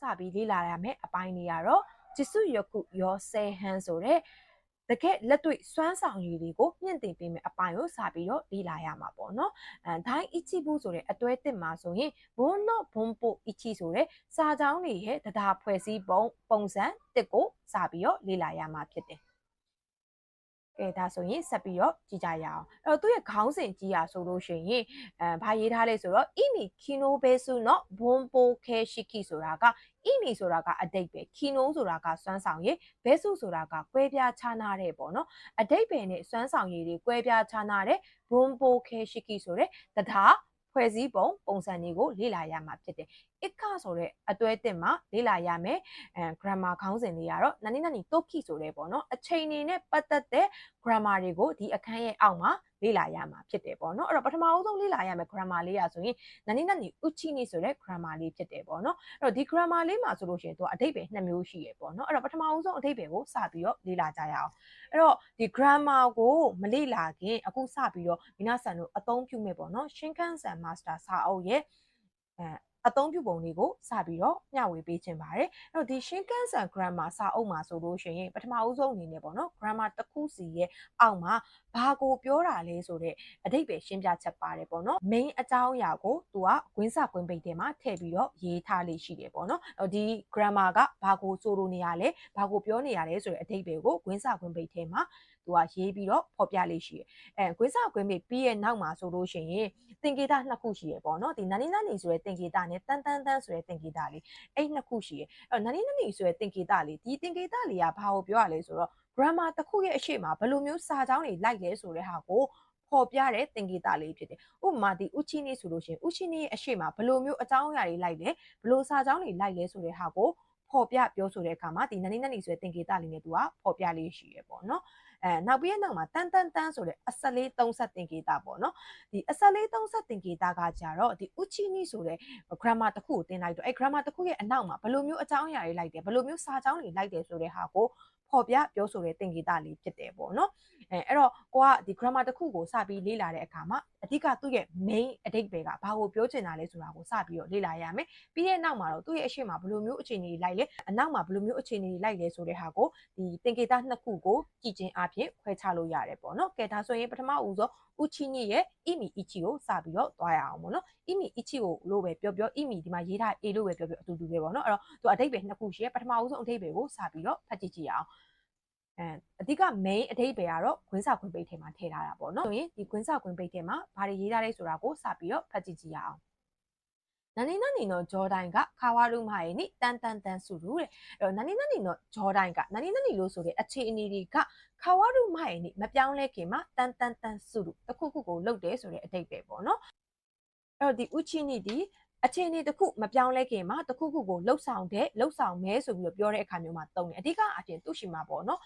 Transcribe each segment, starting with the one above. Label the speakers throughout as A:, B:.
A: စပြီးလေ့လာရမယ်အပိုင်းတွေကတော့จิสุยกุယောဆဲဟန်ဆိုတဲ့တကယ်လက်တွေ့စွမ်းဆောင်ရည်တွေကိုမြင့်တင်ပေးမယ်အပိုင်းကိုစပြီးတော့လေ့လာရမှာပေါ့နော်ဒိုင်းအချီဘူးဆိုတဲ့အတွဲတစ်မှာဆိုရင်ဘွန်းတော့ဘွန်းပို့အချီဆိုတဲ့စာကြောင်းတွေရဲ့တရားဖွဲ့စည်းပုံစံတစ်ကိုစပြီးတော့လေ့လာရမှာဖြစ်တယ်ကဲဒါဆိုရင်ဆက်ပြီးတော့ကြည့်ကြရအောင်အဲ့တော့သူ့ရဲ့ခေါင်းစဉ်ကြည့်ရဆိုလို့ရှိရင်ဘာရေးထားလဲဆိုတော့အီမီခီနိုဘဲဆုနော်ဘွန်ပိုခဲရှိခိဆိုတာကအီမီဆိုတာကအတိတ်ပဲခီနိုဆိုတာကစွမ်းဆောင်ရည်ဘဲဆုဆိုတာကကွဲပြားခြားနားတဲ့ပေါ့နော်အတိတ်ပဲနဲ့စွမ်းဆောင်ရည်တွေကွဲပြားခြားနားတဲ့ဘွန်ပိုခဲရှိခိဆိုတဲ့တရားဖွဲ့စည်းပုံစံတွေကိုလေ့လာရမှာဖြစ်တယ်။အခဆိုတဲ့အတွဲတစ်မှာလေ့လာရမယ်။ grammar ခေါင်းစဉ်တွေကတော့နာနီတိုခိဆိုတဲ့ပေါ့နော်။အချိန်နေနဲ့ပတ်သက်တဲ့ grammar တွေကိုဒီအခန်းရဲ့အောက်မှာလေ့လာရမှာဖြစ်တယ်ပေါ့နော်။အဲ့တော့ပထမအဆုံးလေ့လာရမယ် grammar လေးရဆိုရင်နာနီဥချီနီဆိုတဲ့ grammar လေးဖြစ်တယ်ပေါ့နော်။အဲ့တော့ဒီ grammar လေးမှာဆိုလို့ရှိရင်သူကအဓိပ္ပာယ်2မျိုးရှိရပေါ့နော်။အဲ့တော့ပထမအဆုံးအဓိပ္ပာယ်ကိုစပြီးတော့လေ့လာကြရအောင်။အဲ့တော့ဒီ grammar ကိုမလေ့လာခင်အခုစပြီးတော့မိနာဆန်တို့အသုံးပြုမယ်ပေါ့နော်။ရှင်ခန်းဆန် master စာအုပ်ရဲ့အသုံးပြုပုံတွေကိုစပြီးတော့မျှဝေပေးခြင်းပါတယ်အဲ့တော့ဒီရှင်းကန်းဆန် grammar စာအုပ်မှာဆိုလို့ရှိရင်ပထမအဆုံးအနေနဲ့ပေါ့နော် grammar တစ်ခုစီရဲ့အောက်မှာဘာကိုပြောတာလဲဆိုတဲ့အဓိပ္ပာယ်ရှင်းပြချက်ပါတယ်ပေါ့နော် main အကြောင်းအရာကိုသူကကွင်းစကွင်းပိတ်ထဲမှာထည့်ပြီးတော့ရေးထားလေးရှိတယ်ပေါ့နော်ဒီ grammar ကဘာကိုဆိုလိုနေရလဲဘာကိုပြောနေရလဲဆိုတဲ့အဓိပ္ပာယ်ကိုကွင်းစကွင်းပိတ်ထဲမှာသူကရေးပြီးတော့ဖော်ပြလေးရှိတယ်ကွင်းစကွင်းပိတ်ပြီးရဲ့နောက်မှာဆိုလို့ရှိရင်သင်္ကေတ2ခုရှိရပေါ့နော်ဒီနာနီဆိုတဲ့သင်္ကေတနဲ့တန်းဆိုတဲ့သင်္ကေတလေးအဲ့2ခုရှိရအဲ့နာနီဆိုတဲ့သင်္ကေတလေးဒီသင်္ကေတလေးကဘာကိုပြောရလဲဆိုတော့ grammar တစ်ခုရဲ့အရှိမှာဘယ်လိုမျိုးစာကြောင်းတွေလိုက်လဲဆိုတဲ့ဟာကိုဖော်ပြတဲ့သင်္ကေတလေးဖြစ်တယ်ဥပမာဒီဥချီနီဆိုလို့ရှိရင်ဥချီနီရဲ့အရှိမှာဘယ်လိုမျိုးအကြောင်းအရာတွေလိုက်လဲဘယ်လိုစာကြောင်းတွေလိုက်လဲဆိုတဲ့ဟာကိုဖော်ပြပြောဆိုတဲ့အခါမှာဒီနာနီဆိုတဲ့သင်္ကေတလေးနဲ့သူကဖော်ပြလေးရှိရပေါ့နော်နောက်ပြီးနောက်မှာတန်းဆိုတဲ့အစလေး30သင်္ကေတပေါ့နော်ဒီအစလေး30သင်္ကေတကကြတော့ဒီဥချီနီဆိုတဲ့ grammar တစ်ခုကိုသင်လိုက်တော့အဲ့ grammar တစ်ခုရဲ့အနောက်မှာဘယ်လိုမျိုးအကြောင်းအရာတွေလိုက်တယ်ဘယ်လိုမျိုးစာကြောင်းတွေလိုက်တယ်ဆိုတဲ့ဟာကိုဖော်ပြပြောဆိုတဲ့သင်္ကေတလေးဖြစ်တယ်ပေါ့နော်အဲ့တော့ကိုကဒီ grammar တစ်ခုကိုစပြီးလေ့လာတဲ့အခါမှာအဓိကသူ့ရဲ့ main အဓိပ္ပာယ်ကဘာကိုပြောချင်တာလဲဆိုတာကိုစပြီးတော့လေ့လာရမယ်ပြီးရဲ့နောက်မှာတော့သူ့ရဲ့အရှိမဘယ်လိုမျိုးအခြေအနေတွေလိုက်လဲအနောက်မှာဘယ်လိုမျိုးအခြေအနေတွေလိုက်လဲဆိုတဲ့ဟာကိုဒီသင်္ကေတ2ခုကိုကြည့်ခြင်းအပြင်ခွဲခြားလို့ရတယ်ပေါ့နော်ကဲဒါဆိုရင်ပထမဦးဆုံးဥချီညရဲ့အီမီအီချီကိုစပြီးတော့သွားရအောင်ပေါ့နော်အီမီအီချီကိုလို့ပဲပြောအီမီဒီမှာရေးထား A လို့ပဲပြောအတူတူပဲပေါ့နော်အဲ့တော့သူအဓိပ္ပာယ်2ခုရှိရပထမဦးဆုံးအဓိပ္ပာယ်ကိုစပြီးတော့ဖတ်ကြည့်အောင်အဓိက main အဓိပ္ပာယ်ကတော့ခွင်းစာခွင်းပိတ်ထဲမှာထည့်ထားတာပေါ့နော်ဆိုရင်ဒီခွင်းစာခွင်းပိတ်ထဲမှာဘာတွေရေးထားလဲဆိုတာကိုစပြီးတော့ဖတ်ကြည့်အောင်နာနီနော်ဂျော်ဒိုင်ကခါဝါရုမိုင်နိတန်စုရူတဲ့အဲ့တော့နာနီနော်ဂျော်ဒိုင်ကနာနီလို့ဆိုတဲ့အခြေအနေတွေကခါဝါရုမိုင်နိမပြောင်းလဲခင်မှာတန်စုရူတစ်ခုခုကိုလုတ်တယ်ဆိုတဲ့အဓိပ္ပာယ်ပေါ့နော်အဲ့တော့ဒီဥချီနိဒီအခြေအနေတစ်ခုမပြောင်းလဲခင်မှာတစ်ခုခုကိုလှုပ်ဆောင်မဲဆိုပြီးတော့ပြောတဲ့အခါမျိုးမှာတုံးတယ်အဓိကအပြင်သူ့ရှိမှာပေါ့နော်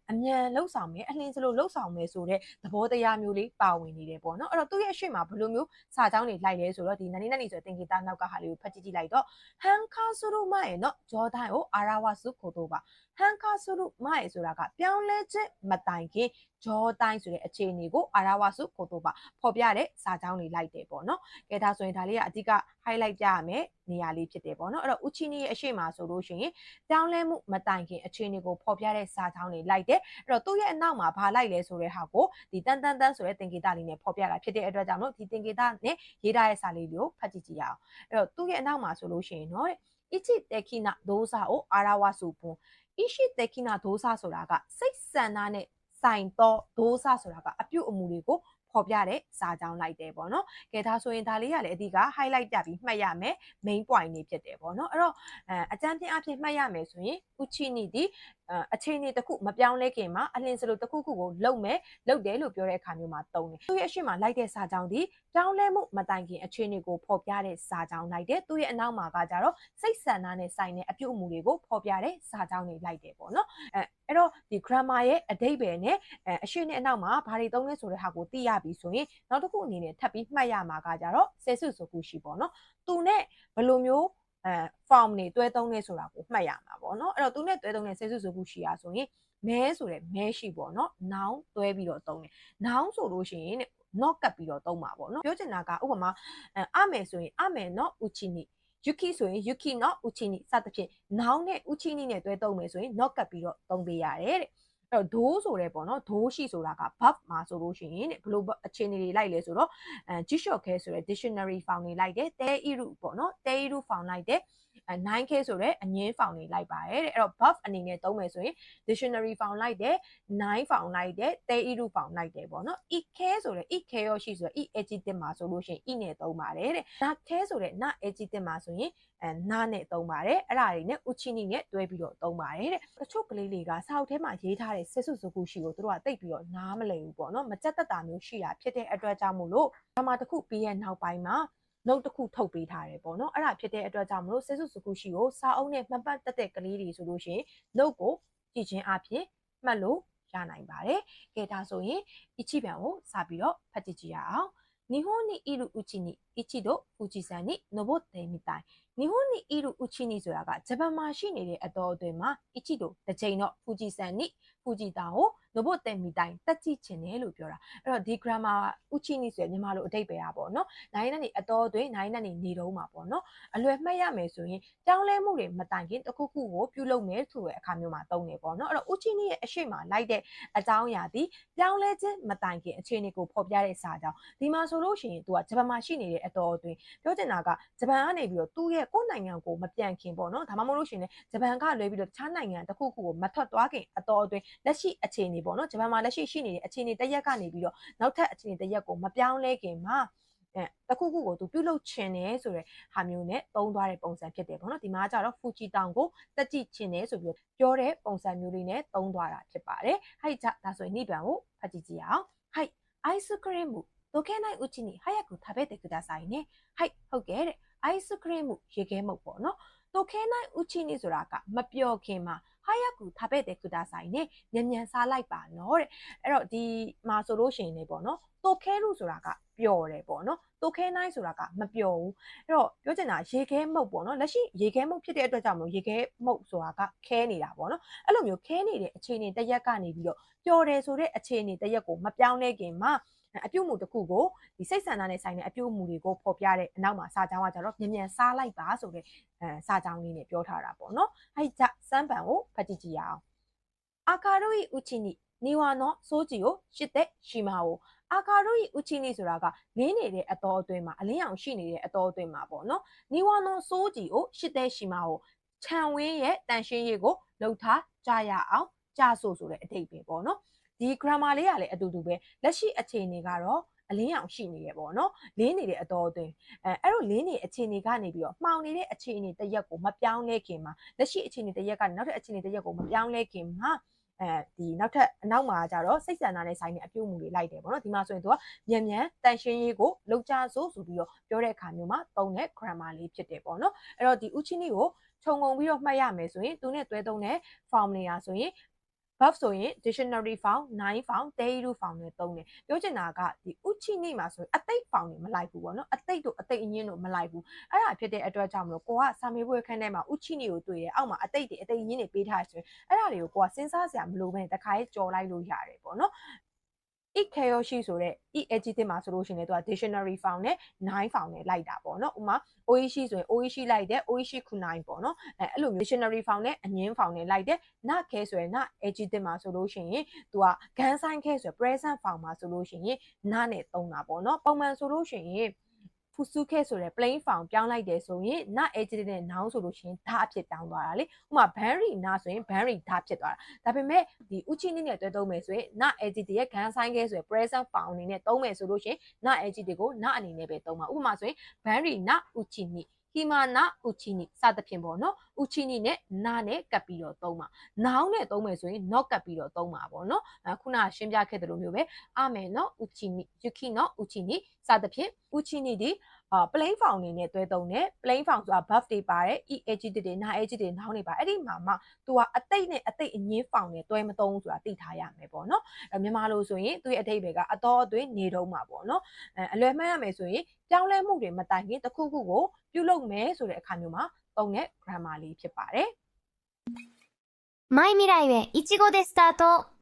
A: အမြန်လှုပ်ဆောင်မဲအလင်းစလို့လှုပ်ဆောင်မဲဆိုတဲ့သဘောတရားမျိုးလေးပါဝင်နေတယ်ပေါ့နော်အဲ့တော့သူ့ရဲ့အရှိမှာဘယ်လိုမျိုးစာကြောင်းတွေလိုက်လဲဆိုတော့ဒီနာနီဆိုတဲ့သင်္ကေတနောက်ကဟာလေးကိုဖတ်ကြည့်လိုက်တော့ဟန်ခါဆူရူမိုင်နော်ဂျော်ဒိုင်ကိုအာရာဝါစုခိုတော့ပါဟန်ခါဆူရူမိုင်ဆိုတာကပြောင်းလဲခြင်းမတိုင်ခင်ဂျော်ဒိုင်ဆိုတဲ့အခြေအနေကိုအာရာဝါစုခိုတော့ပါဖော်ပြတဲ့စာကြောင်းတွေလိုက်တယ်ပေါ့နော်ကဲဒါဆိုရင်ဒါလေးကအဓိက highlight ပြရမယ်နေရာလေးဖြစ်တယ်ပေါ့နော်အဲ့တော့ဥချီနီရဲ့အရှိမဆိုလို့ရှိရင်ပြောင်းလဲမှုမတိုင်ခင်အခြေအနေကိုဖော်ပြတဲ့စာကြောင်းတွေလိုက်တယ်အဲ့တော့သူ့ရဲ့အနောက်မှာဘာလိုက်လဲဆိုတဲ့ဟာကိုဒီတန်းဆိုတဲ့သင်္ကေတလေးနဲ့ဖော်ပြတာဖြစ်တဲ့အတွက်ကြောင့်လို့ဒီသင်္ကေတနဲ့ရေးထားတဲ့စာလေးကိုဖတ်ကြည့်ရအောင်အဲ့တော့သူ့ရဲ့အနောက်မှာဆိုလို့ရှိရင်နော်イチテキナ動作を表す文イシテキナ動作ဆိုတာကစိတ်ဆန္ဒနဲ့ဆိုင်တော့動作ဆိုတာကအပြုအမူတွေကိုဖော်ပြတဲ့စာကြောင်းလိုက်တယ်ပေါ့နော်ကဲဒါဆိုရင်ဒါလေးကလည်းအဓိက highlight ပြပြီးမှတ်ရမယ် main point တွေဖြစ်တယ်ပေါ့နော်အဲ့တော့အကြမ်းဖျင်းအဖြစ်မှတ်ရမယ်ဆိုရင်ဥချီနီဒီအခြေအနေတစ်ခုမပြောင်းလဲခင်မှာအလင်းစလို့တစ်ခုခုကိုလုပ်တယ်လို့ပြောတဲ့အခါမျိုးမှာတုံးတယ်သူ့ရဲ့အရှိမလိုက်တဲ့စာကြောင်းဒီပြောင်းလဲမှုမတိုင်ခင်အခြေအနေကိုဖော်ပြတဲ့စာကြောင်းလိုက်တယ်သူ့ရဲ့အနောက်မှာကကြတော့စိတ်ဆန္ဒနဲ့ဆိုင်တဲ့အပြုအမူတွေကိုဖော်ပြတဲ့စာကြောင်းတွေလိုက်တယ်ပေါ့နော်အဲ့တော့ဒီ grammar ရဲ့အဓိပ္ပာယ်နဲ့အရှိနဲ့အနောက်မှာဘာတွေသုံးလဲဆိုတဲ့ဟာကိုသိရပြီဆိုရင်နောက်တစ်ခုအနေနဲ့ထပ်ပြီးမှတ်ရမှာကကြတော့ဆယ်စုဆိုခုရှိပေါ့နော်သူနဲ့ဘယ်လိုမျိုးform တွေတွဲသုံးလဲဆိုတာကိုမှတ်ရမှာပေါ့နော်အဲ့တော့သူနဲ့တွဲသုံးတဲ့ဆယ်စုဆိုခုရှိရဆိုရင်မဲဆိုတဲ့မဲရှိပေါ့နော် noun တွဲပြီးတော့သုံးတယ် noun ဆိုလို့ရှိရင် not ကပ်ပြီးတော့သုံးပါပေါ့နော်ပြောချင်တာကဥပမာအမယ်ဆိုရင်အမယ်နော်ဥချီနီ yuki ဆိုရင် yuki no uchini စသဖြင့် noun နဲ့ uchini နဲ့တွဲသုံးမယ်ဆိုရင် not ကပ်ပြီးတော့သုံးပေးရတယ်တဲ့အဲ့တော့ do ဆိုရဲပေါ့နော် do ရှိဆိုတာက verb မှာဆိုလို့ရှိရင်တဲ့ဘယ်လိုအခြေအနေတွေလိုက်လဲဆိုတော့jishok ခဲဆိုရဲ dictionary found တွေလိုက်တယ် teiru ပေါ့နော် teiru found လိုက်တယ်9k ဆိုရဲအငင်း found တွေလိုက်ပါတယ်တဲ့အဲ့တော့ verb အနေနဲ့သုံးမယ်ဆိုရင် dictionary found လိုက်တယ် 9 found လိုက်တယ် teiru found လိုက်တယ်ပေါ့နော် ik ဆိုရဲ ik ရောရှိဆိုရဲ i adjective မှာဆိုလို့ရှိရင် i နဲ့သုံးပါတယ်တဲ့ na k ဆိုရဲ na adjective မှာဆိုရင်နာနဲ့သုံးပါတယ်အဲ့ဒါတွေနဲ့ uchini နဲ့တွဲပြီးတော့သုံးပါတယ်တဲ့တချို့ကလေးတွေကစာအုပ်ထဲမှာရေးထားတဲ့ဆက်စုစုခုရှိကိုတို့ကတိတ်ပြီးတော့နားမလည်ဘူးပေါ့နော်မကြက်တက်တာမျိုးရှိတာဖြစ်တဲ့အတွက်ကြောင့်မို့လို့ဒါမှတစ်ခုပြီးရဲ့နောက်ပိုင်းမှာနှုတ်တစ်ခုထုတ်ပေးထားတယ်ပေါ့နော်အဲ့ဒါဖြစ်တဲ့အတွက်ကြောင့်မလို့ဆက်စုစုခုရှိကိုစာအုပ်နဲ့မှတ်ပတ်တက်တဲ့ကလေးတွေဆိုလို့ရှိရင်နှုတ်ကိုကြည့်ချင်းအပြင်မှတ်လို့ရနိုင်ပါတယ်ကဲဒါဆိုရင်အချိပြန်ကိုစပြီးတော့ဖတ်ကြည့်ကြရအောင်日本にいるうちに一度富士山に登ってみたい。日本にいるうちにဆိုတာကဂျပန်မှာရှိနေတဲ့အတော်အတွင်းမှာ一度တစ်ချိန်တော့富士山に富士山ကို登ってみたいတက်ကြည့်ချင်တယ်လို့ပြောတာအဲ့တော့ဒီ grammar ဥချိနီဆိုရင်မြန်မာလိုအဓိပ္ပာယ်อ่ะပေါ့နော်နိုင်နဲ့နေအတော်အတွင်းနိုင်နဲ့နေတုံးမှာပေါ့နော်အလွယ်မှတ်ရမယ်ဆိုရင်ကြောင်းလဲမှုတွေမတိုင်ခင်တစ်ခုခုကိုပြုလုပ်မယ်ဆိုတဲ့အခါမျိုးမှာသုံးတယ်ပေါ့နော်အဲ့တော့ဥချိနီရဲ့အရှိမလိုက်တဲ့အကြောင်းအရာဒီကြောင်းလဲခြင်းမတိုင်ခင်အခြေအနေကိုဖော်ပြတဲ့စာကြောင်းဒီမှာဆိုလို့ရှိရင်သူကဂျပန်မှာရှိနေတဲ့အတော်အတွင်းပြောချင်တာကဂျပန်ကနေပြီးတော့သူ့ရဲ့ကိုယ်နိုင်ငံကိုမပြန်ခင်ပေါ့နော်ဒါမှမဟုတ်လို့ရှိရင်ဂျပန်ကလွဲပြီးတော့တခြားနိုင်ငံတစ်ခုခုကိုမထွက်သွားခင်အတော်အတွင်းလက်ရှိအခြေအနေပေါ့နော်ဂျပန်မှာလက်ရှိရှိနေတဲ့အခြေအနေတစ်ရက်ကနေပြီးတော့နောက်ထပ်အခြေအနေတစ်ရက်ကိုမပြောင်းလဲခင်မှာတခုခုကိုသူပြုလုပ်ချင်တယ်ဆိုတဲ့ဟာမျိုးနဲ့သုံးသွားတဲ့ပုံစံဖြစ်တယ်ပေါ့နော်ဒီမှာကျတော့ဖူဂျီတောင်ကိုတက်ကြည့်ချင်တယ်ဆိုပြီးပြောတဲ့ပုံစံမျိုးလေးနဲ့သုံးသွားတာဖြစ်ပါတယ်ဟိုက်ကြဒါဆိုရင်နိဗ္ဗာန်ကိုဖတ်ကြည့်ကြရအောင်ဟိုက်アイスクリーム溶けないうちに早く食べてくださいねはいဟုတ်ကဲ့တဲ့アイスクリームရေခဲမုတ်ပေါ့နော်溶けないうちにဆိုတာကမပျော်ခင်မှာဟာယကူ食べてくださいねမြန်မြန်စားလိုက်ပါနော်တဲ့အဲ့တော့ဒီမှာဆိုလို့ရှိရင်လည်းပေါ့နော်တိုခဲလူဆိုတာကပျော်တယ်ပေါ့နော်တိုခဲနိုင်ဆိုတာကမပျော်ဘူးအဲ့တော့ပြောချင်တာရေခဲမုတ်ပေါ့နော်လက်ရှိရေခဲမုတ်ဖြစ်တဲ့အတွက်ကြောင့်မလို့ရေခဲမုတ်ဆိုတာကခဲနေတာပေါ့နော်အဲ့လိုမျိုးခဲနေတဲ့အခြေအနေတစ်ရက်ကနေပြီးတော့ပျော်တယ်ဆိုတဲ့အခြေအနေတစ်ရက်ကိုမပြောင်းလဲခင်မှာအပြုတ်မှုတစ်ခုကိုဒီစိတ်ဆန္ဒနဲ့ဆိုင်တဲ့အပြုတ်မှုတွေကိုဖော်ပြတဲ့အနောက်မှာစာကြောင်းကကြတော့မြန်မြန်စားလိုက်ပါဆိုတဲ့စာကြောင်းလေးနဲ့ပြောထားတာပေါ့နော်အဲ့ကြစမ်းပံကိုဖတ်ကြည့်ကြရအောင်明るいうちに庭の掃除をしてしまおう明るいうちにဆိုတာကလင်းနေတဲ့အတော်အတွင်းမှာအလင်းရောင်ရှိနေတဲ့အတော်အတွင်းမှာပေါ့နော်庭の掃除をしてしまおうခြံဝင်းရဲ့တန်ရှင်းရေးကိုလှုပ်ထားကြရအောင်ကြာဆိုဆိုတဲ့အဓိပ္ပာယ်ပေါ့နော်ဒီ grammar လေးကလည်းအတူတူပဲလက်ရှိအခြေအနေကတော့အလင်းရောင်ရှိနေရပေါ့နော်လင်းနေတဲ့အတော်အတွင်းအဲ့လိုလင်းနေအခြေအနေကနေပြီးတော့မှောင်နေတဲ့အခြေအနေတစ်ရက်ကိုမပြောင်းလဲခင်မှာလက်ရှိအခြေအနေတစ်ရက်ကနေနောက်ထပ်အခြေအနေတစ်ရက်ကိုမပြောင်းလဲခင်မှာဒီနောက်ထပ်အနောက်မှာကျတော့စိတ်ဆန္ဒနဲ့ဆိုင်တဲ့အပြုတ်မှုတွေလိုက်တယ်ပေါ့နော်ဒီမှာဆိုရင်သူကမြန်မြန်တန်ရှင်းရေးကိုလောက်ကြဆိုပြီးတော့ပြောတဲ့အခါမျိုးမှာသုံးတဲ့ grammar လေးဖြစ်တယ်ပေါ့နော်အဲ့တော့ဒီဥချင်းလေးကိုခြုံငုံပြီးတော့မှတ်ရမယ်ဆိုရင်သူနဲ့တွဲသုံးတဲ့ form တွေရာဆိုရင်verb ဆိုရင် dictionary found 9 found deiru found နဲ့သုံးတယ်ပြောချင်တာကဒီဥချိနေမှာဆိုရင်အသိ found တွေမလိုက်ဘူးပေါ့နော်အသိတို့အသိအငင်းတို့မလိုက်ဘူးအဲ့ဒါဖြစ်တဲ့အတွက်ကြောင့်မလို့ကိုကစာမေးပွဲခန်းထဲမှာဥချိနေကိုတွေ့တယ်အောက်မှာအသိတွေအသိအငင်းတွေပေးထားဆိုရင်အဲ့ဒါတွေကိုကိုကစဉ်းစားစရာမလိုဘဲတခါရေးကြော်လိုက်လို့ရတယ်ပေါ့နော်ikeyoshi ဆိုတဲ့ i adjective မှာဆိုလို့ရှိရင်လည်းသူက dictionary found နဲ့9 found နဲ့လိုက်တာပေါ့နော်ဥမာ oishi ဆိုရင် oishi လိုက်တယ် oishi kunai ပေါ့နော်အဲ့လိုမျိုး dictionary found နဲ့အငင်း found နဲ့လိုက်တယ် na ke ဆိုရင် na adjective မှာဆိုလို့ရှိရင်သူက gan sign ke ဆိုရင် present found မှာဆိုလို့ရှိရင် na နဲ့သုံးတာပေါ့နော်ပုံမှန်ဆိုလို့ရှိရင်fusuke ဆိုတဲ့ plain form ပြောင်းလိုက်တယ်ဆိုရင် na adjective နဲ့ noun ဆိုလို့ရှိရင်ဒါအဖြစ်တောင်းသွားတာလေဥပမာ banry na ဆိုရင် banry ဒါဖြစ်သွားတာဒါပေမဲ့ဒီ uchini နဲ့တွဲသုံးမယ်ဆိုရင် na adjective ရဲ့ gan sign ခဲဆိုရင် present form အနေနဲ့သုံးမယ်ဆိုလို့ရှိရင် na adjective ကို na အနေနဲ့ပဲသုံးပါဥပမာဆိုရင် banry na uchini hima na uchini စသဖြင့်ပေါ့နော် uchini နဲ့ na နဲ့ကပ်ပြီးတော့သုံးပါ noun နဲ့သုံးမယ်ဆိုရင် not ကပ်ပြီးတော့သုံးပါပေါ့နော်ခုနရှင်းပြခဲ့တဲ့လိုမျိုးပဲ ame no uchini yuki no uchini စသဖြင့် uchini ဒီplain form အနေနဲ့တွဲသုံးတယ် plain form ဆိုတာ verb တွေပါတယ် i adjective တွေ na adjective တွေ noun တွေပါအဲ့ဒီမှာမှသူကအတိတ်နဲ့အတိတ်အငင်း form နဲ့တွဲမသုံးဘူးဆိုတာသိထားရမယ်ပေါ့နော်မြန်မာလိုဆိုရင်သူရဲ့အဓိပ္ပာယ်ကအတော်အသွင်းနေတုံးမှာပေါ့နော်အလွယ်မှတ်ရမယ်ဆိုရင်ပြောင်းလဲမှုတွေမတိုင်ခင်တစ်ခုခုကိုပြုလုပ်မယ်ဆိုတဲ့အခါမျိုးမှာသုံးတဲ့ grammar လေးဖြစ်ပါတယ်
B: マイ未来へいちごでスタート